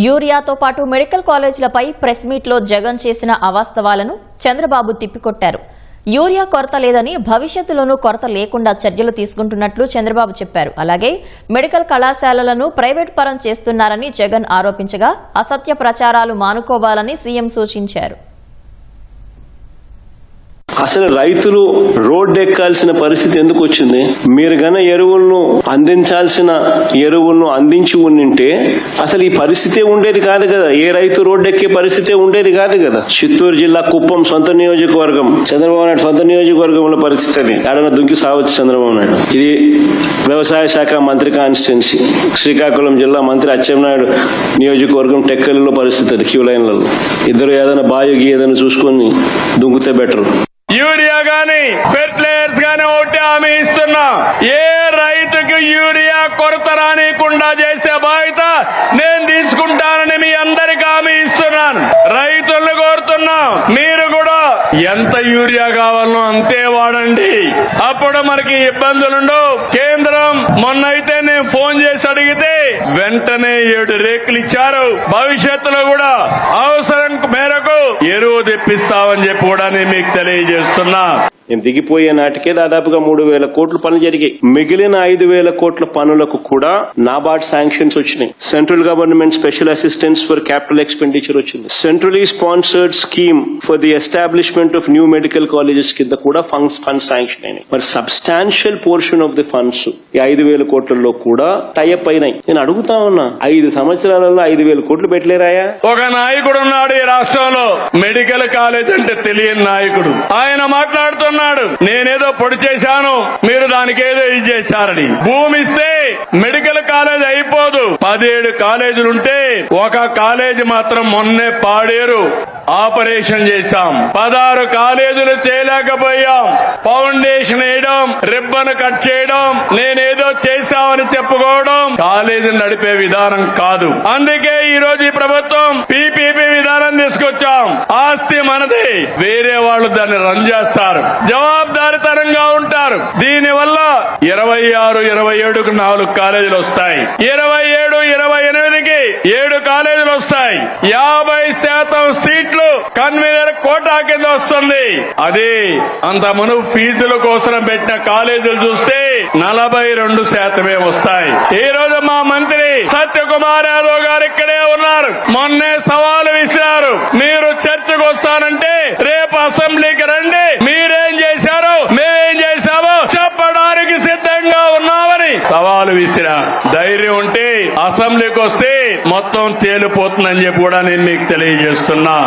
యూరియాతో పాటు medical కాలేజీలపై press మీట్లో జగన్ చేసిన అవాస్తవాలను చంద్రబాబు తిప్పికొట్టారు. యూరియా కొరత లేదని, భవిష్యత్తులోనూ కొరత లేకుండా చర్యలు తీసుకుంటున్నట్లు చంద్రబాబు చెప్పారు. అలాగే మెడికల్ కళాశాలలను ప్రైవేట్ పరం చేస్తున్నారని జగన్ ఆరోపించగా అసత్య ప్రచారాలు మానుకోవాలని సీఎం సూచించారు. అసలు రైతులు రోడ్డు ఎక్కాల్సిన పరిస్థితి ఎందుకు వచ్చింది? మీరు గన ఎరువులను అందించాల్సిన ఎరువులను అందించి ఉండింటే అసలు ఈ పరిస్థితే ఉండేది కాదు కదా. ఏ రైతు రోడ్డు ఎక్కే పరిస్థితే ఉండేది కాదు కదా. చిత్తూరు జిల్లా కుప్పం సొంత నియోజకవర్గం, చంద్రబాబు నాయుడు సొంత నియోజకవర్గంలో పరిస్థితి అది. ఆడన దుంకి సావచ్చు చంద్రబాబు నాయుడు. ఇది వ్యవసాయ శాఖ మంత్రి కాన్స్టిట్యున్సీ. శ్రీకాకుళం జిల్లా మంత్రి అచ్చెన్నాయుడు నియోజకవర్గం టెక్కలిలో పరిస్థితి అది. క్యూ లైన్లలో ఇద్దరు ఏదైనా బాయోగి ఏదైనా చూసుకొని దుంకుతే బెటర్. యూరియా గాని ఫెర్టిలైజర్స్ గాని ఒకటి హామీ ఇస్తున్నా, ఏ రైతుకి యూరియా కొరత రానికుండా చేసే బాధ్యత నేను తీసుకుంటానని మీ అందరికి హామీ ఇస్తున్నాను. రైతులను కోరుతున్నా, మీరు కూడా ఎంత యూరియా కావాలనో అంతే వాడండి. అప్పుడు మనకి ఇబ్బందులుండవు. కేంద్రం మొన్నైతే నేను ఫోన్ చేసి అడిగితే వెంటనే 7 రేకులు ఇచ్చారు. భవిష్యత్తులో కూడా అవసరం మేరకు ఎరువు తెప్పిస్తామని చెప్పి కూడా నేను మీకు తెలియజేస్తున్నా. నేను దిగిపోయే నాటికే దాదాపుగా 3,000 కోట్ల పనులు జరిగాయి. మిగిలిన 5,000 కోట్ల పనులకు కూడా నాబార్డ్ శాంక్షన్స్ వచ్చినాయి. Central government special assistance for capital expenditure వచ్చింది. Centrally sponsored scheme for the establishment of new medical colleges కింద కూడా ఫండ్స్ శాంక్షన్ అయినాయి. మరి substantial portion of the funds ఈ 5,000 కోట్లలో కూడా టైఅప్ అయినాయి. నేను అడుగుతా ఉన్నా, 5 సంవత్సరాలలో 5,000 కోట్లు పెట్టలేరాయా? ఒక నాయకుడు ఉన్నాడు ఈ రాష్ట్రంలో, మెడికల్ కాలేజ్ అంటే తెలియని నాయకుడు. ఆయన మాట్లాడుతున్న నేనేదో పొడి చేశాను, మీరు దానికి ఏదో ఇది చేశారని. భూమి ఇస్తే మెడికల్ కాలేజ్ అయిపోదు. 17 కాలేజీలుంటే ఒక కాలేజీ మాత్రం మొన్నే పాడేరు ఆపరేషన్ చేశాం. 16 కాలేజీలు చేయలేకపోయాం. ఫౌండేషన్ వేయడం, రిబ్బన్ కట్ చేయడం, నేనేదో చేశామని చెప్పుకోవడం కాలేజీని నడిపే విధానం కాదు. అందుకే ఈ రోజు ఈ ప్రభుత్వం పీపీపీ విధానం తీసుకొచ్చాం. ఆస్తి మనది, వేరే వాళ్ళు దాన్ని రన్ చేస్తారు, జవాబుదారితనంగా ఉంటారు. దీనివల్ల 26, 27కు 4 కాలేజీలు వస్తాయి. 27, 28కి 7 కాలేజీలు వస్తాయి. 50% సీట్లు కన్వీనర్ కోటా కింద వస్తుంది. అదే అంత మునుపు ఫీజుల కోసం పెట్టిన కాలేజీలు చూస్తే 42% వస్తాయి. ఈ రోజు మా మంత్రి సత్యకుమార్ యాదవ్ గారు ఇక్కడే ఉన్నారు. మొన్నే సవాలు విసిరారు, మీరు చర్చకు వస్తానంటే రేపు అసెంబ్లీకి రండి, మీరేం చేశారో మేమేం చేశామో చెప్పడానికి సిద్ధంగా ఉన్నామని సవాలు విసిరా. ధైర్యం ఉంటే అసెంబ్లీకి వస్తే మొత్తం తేలిపోతుందని చెప్పి కూడా నేను మీకు తెలియజేస్తున్నా.